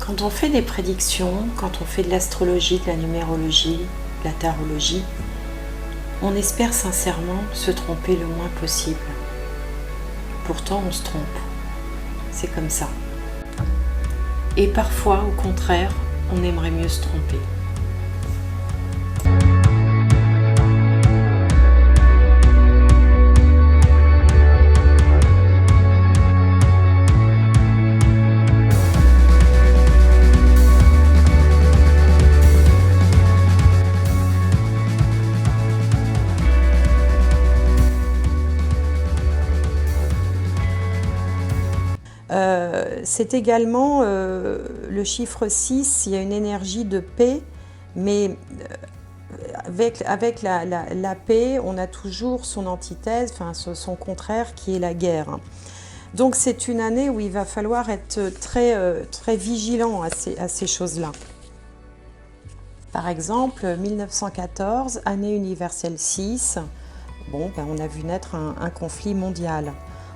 Quand on fait des prédictions, quand on fait de l'astrologie, de la numérologie, de la tarologie, on espère sincèrement se tromper le moins possible. Pourtant, on se trompe. C'est comme ça. Et parfois, au contraire, on aimerait mieux se tromper. C'est également le chiffre 6, il y a une énergie de paix, mais avec la paix, on a toujours son antithèse, enfin son contraire qui est la guerre. Donc c'est une année où il va falloir être très vigilant à ces choses-là. Par exemple, 1914, année universelle 6, bon, on a vu naître un conflit mondial.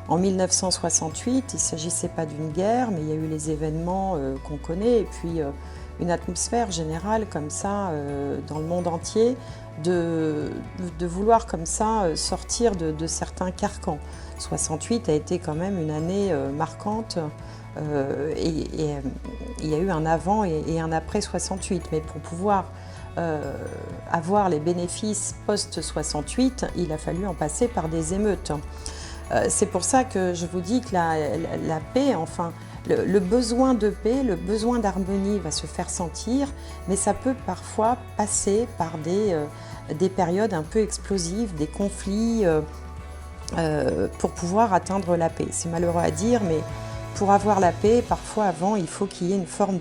En 1968, il ne s'agissait pas d'une guerre, mais il y a eu les événements qu'on connaît, et puis une atmosphère générale comme ça dans le monde entier, de vouloir comme ça sortir de certains carcans. 68 a été quand même une année marquante, et il y a eu un avant et un après 68, mais pour pouvoir avoir les bénéfices post-68, il a fallu en passer par des émeutes. C'est pour ça que je vous dis que la paix, enfin, le besoin de paix, le besoin d'harmonie va se faire sentir, mais ça peut parfois passer par des périodes un peu explosives, des conflits, pour pouvoir atteindre la paix. C'est malheureux à dire, mais pour avoir la paix, parfois avant, il faut qu'il y ait une forme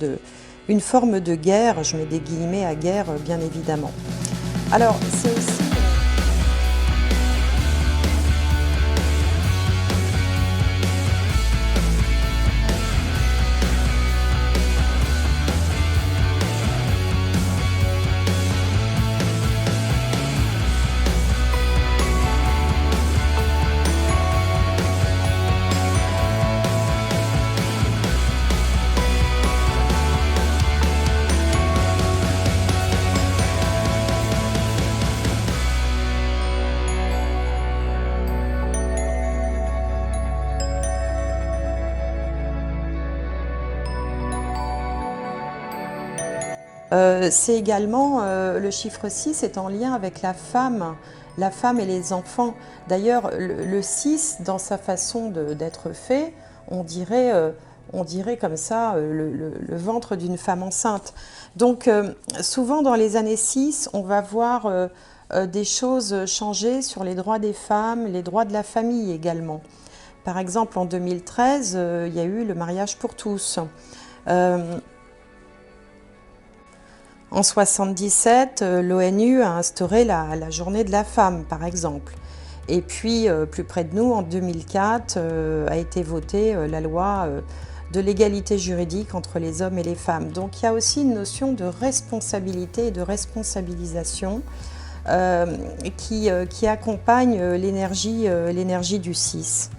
de guerre, je mets des guillemets à guerre, bien évidemment. Alors, c'est aussi... C'est également, le chiffre 6 est en lien avec la femme et les enfants. D'ailleurs, le 6, dans sa façon d'être fait, on dirait comme ça le ventre d'une femme enceinte. Donc, souvent dans les années 6, on va voir des choses changer sur les droits des femmes, les droits de la famille également. Par exemple, en 2013, il y a eu le mariage pour tous. En 1977, l'ONU a instauré la journée de la femme, par exemple. Et puis, plus près de nous, en 2004, a été votée la loi de l'égalité juridique entre les hommes et les femmes. Donc, il y a aussi une notion de responsabilité et de responsabilisation qui accompagne l'énergie du 6.